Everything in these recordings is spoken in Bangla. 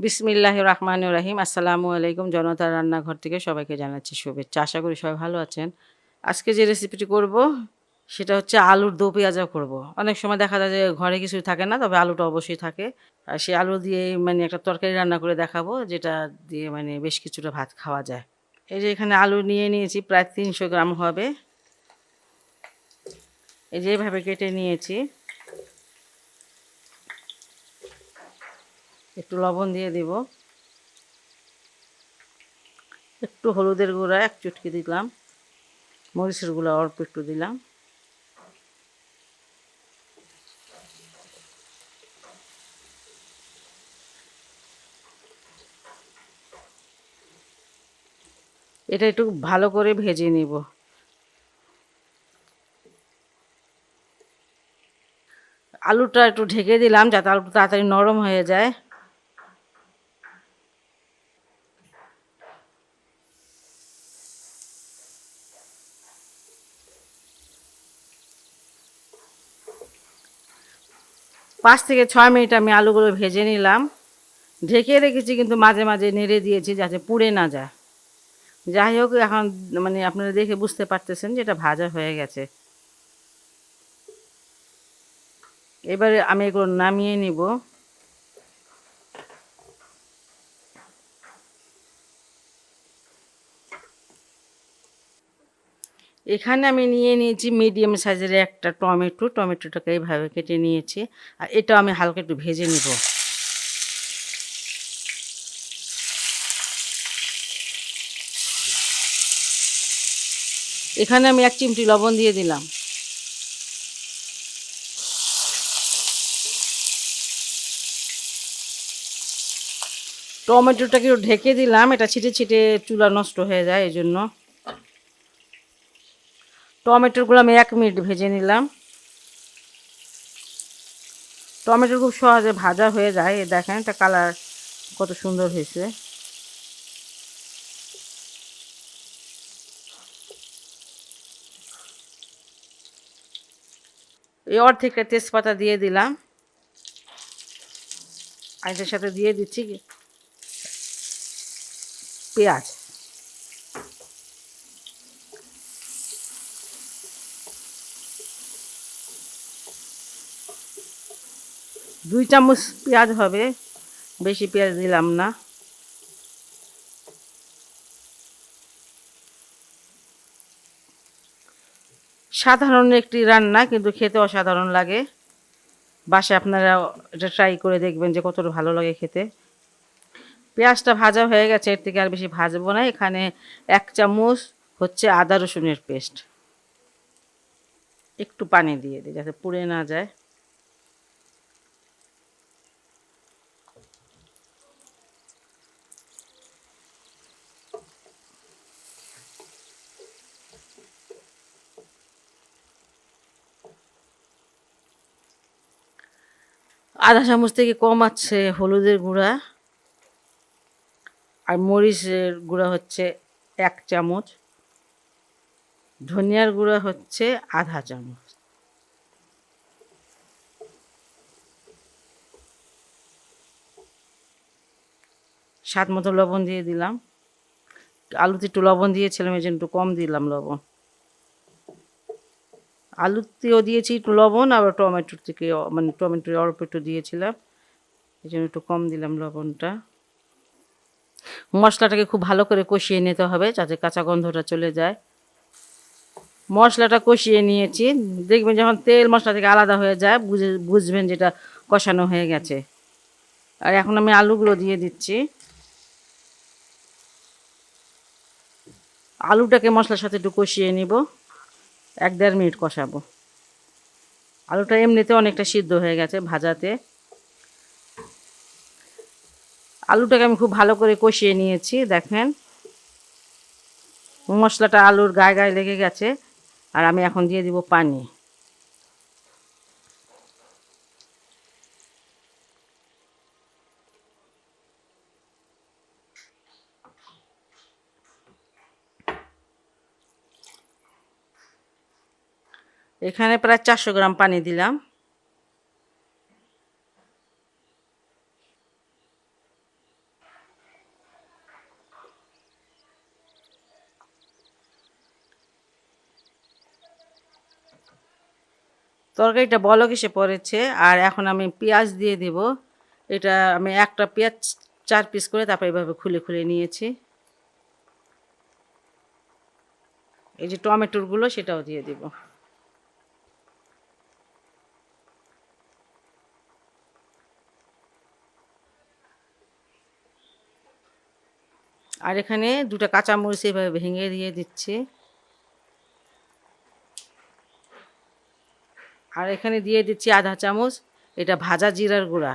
বিসমিল্লাহির রহমানির রহিম। আসসালামু আলাইকুম। জনতার রান্নাঘর থেকে সবাইকে জানাচ্ছি শুভেচ্ছা। আশা করি সবাই ভালো আছেন। আজকে যে রেসিপিটি করব সেটা হচ্ছে আলুর দো পেঁয়াজা করব। অনেক সময় দেখা যায় যে ঘরে কিছুই থাকে না, তবে আলুটা অবশ্যই থাকে। আর সেই আলু দিয়েই একটা তরকারি রান্না করে দেখাবো, যেটা দিয়ে বেশ কিছুটা ভাত খাওয়া যায়। এই যে এখানে আলু নিয়ে নিয়েছি, প্রায় ৩০০ গ্রাম হবে। এই যে এভাবে কেটে নিয়েছি। একটু লবণ দিয়ে দিব, একটু হলুদের গুঁড়া ১ চুটকি দিলাম, মরিচের গুঁড়া অল্প একটু দিলাম। এটা একটু ভালো করে ভেজে নিব। আলুটা একটু ঢেকে দিলাম যাতে আলুটা তাড়াতাড়ি নরম হয়ে যায়। পাঁচ থেকে ৬ মিনিট আমি আলুগুলো ভেজে নিলাম। ঢেকে রেখেছি, কিন্তু মাঝে মাঝে নেড়ে দিয়েছি যাতে পুড়ে না যায়। যাই হোক, এখন আপনারা দেখে বুঝতে পারতেছেন যে এটা ভাজা হয়ে গেছে। এবারে আমি এগুলো নামিয়ে নিব। এখানে আমি নিয়ে নিয়েছি মিডিয়াম সাইজের একটা টমেটো। টমেটোটাকে এইভাবে কেটে নিয়েছি, আর এটাও আমি হালকা একটু ভেজে নিব। এখানে আমি ১ চিমটি লবণ দিয়ে দিলাম। টমেটোটাকে ঢেকে দিলাম, এটা ছিটে ছিটে চুলা নষ্ট হয়ে যায়, এই জন্য। টমেটোগুলো আমি ১ মিনিট ভেজে নিলাম। টমেটো খুব সহজে ভাজা হয়ে যায়। এই দেখেন এটা কালার কত সুন্দর হয়েছে। এই অর্ধেকটা তেজপাতা দিয়ে দিলাম, আর এটার সাথে দিয়ে দিচ্ছি পেঁয়াজ। দুই চামচ পেঁয়াজ হবে, বেশি পেঁয়াজ দিলাম না। সাধারণ একটি রান্না, কিন্তু খেতে অসাধারণ লাগে। বাসায় আপনারা এটা ট্রাই করে দেখবেন যে কতটা ভালো লাগে খেতে। পেঁয়াজটা ভাজা হয়ে গেছে, এর থেকে আর বেশি ভাজবো না। এখানে ১ চামচ হচ্ছে আদা রসুনের পেস্ট। একটু পানি দিয়ে দিই যাতে পুড়ে না যায়। আধা চামচ থেকে কম আছে হলুদের গুঁড়া, আর মরিচের গুঁড়া হচ্ছে ১ চামচ, ধনিয়ার গুঁড়া হচ্ছে আধা চামচ। স্বাদ মতো লবণ দিয়ে দিলাম। আলুতে একটু লবণ দিয়েছিলাম, এই জন্য একটু কম দিলাম লবণ। আলুতেও দিয়েছি একটু লবণ, আবার টমেটোর থেকে টমেটোর অল্প একটু দিয়েছিলাম, এই জন্য একটু কম দিলাম লবণটা। মশলাটাকে খুব ভালো করে কষিয়ে নিতে হবে যাতে কাঁচা গন্ধটা চলে যায়। মশলাটা কষিয়ে নিয়েছি, দেখবেন যখন তেল মশলা থেকে আলাদা হয়ে যায় বুঝবেন যেটা কষানো হয়ে গেছে। আর এখন আমি আলুগুলো দিয়ে দিচ্ছি। আলুটাকে মশলার সাথে একটু কষিয়ে নিব, ১-১.৫ মিনিট কষাবো। আলুটা এমনিতে অনেকটা সিদ্ধ হয়ে গেছে ভাজাতে। আলুটাকে আমি খুব ভালো করে কষিয়ে নিয়েছি, দেখেন মশলাটা আলুর গায়ে গায়ে লেগে গেছে। আর আমি এখন দিয়ে দিব পানি। এখানে প্রায় ৪০০ গ্রাম পানি দিলাম। তরকারিটা বলক এসে পড়েছে, আর এখন আমি পেঁয়াজ দিয়ে দিব। এটা আমি একটা পেঁয়াজ 4 পিস করে তারপর এভাবে খুলে খুলে নিয়েছি। এই যে টমেটোগুলো সেটাও দিয়ে দিব। আর এখানে 2টা কাঁচামরিচ এভাবে ভেঙে দিয়ে দিচ্ছি। আর এখানে দিয়ে দিচ্ছি আধা চামচ এটা ভাজা জিরার গুঁড়া।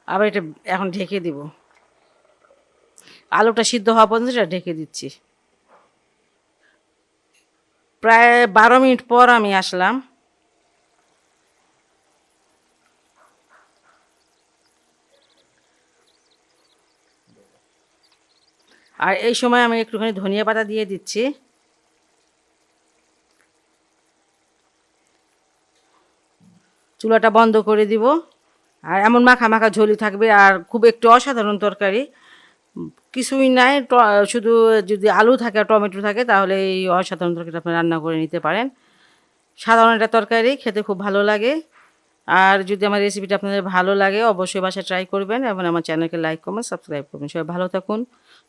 আবার এটা এখন ঢেকে দিব। আলুটা সিদ্ধ হওয়া পর্যন্ত এটা ঢেকে দিচ্ছি। প্রায় 12 মিনিট পর আমি আসলাম। আর এই সময় আমি একটুখানি ধনিয়া পাতা দিয়ে দিচ্ছি। চুলাটা বন্ধ করে দিব। আর এমন মাখা মাখা ঝোলই থাকবে, আর খুব একটু অসাধারণ তরকারি। কিছুই নাই, শুধু যদি আলু থাকে আর টমেটো থাকে তাহলে এই অসাধারণ তরকারিটা আপনি রান্না করে নিতে পারেন। সাধারণ একটা তরকারি, খেতে খুব ভালো লাগে। আর যদি আমার রেসিপিটা আপনাদের ভালো লাগে অবশ্যই বাসায় ট্রাই করবেন এবং আমার চ্যানেলকে লাইক কমেন্ট সাবস্ক্রাইব করবেন। সবাই ভালো থাকুন,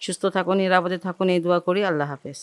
সুস্থ থাকুন, নিরাপদে থাকুন, এই দোয়া করি। আল্লাহ হাফেজ।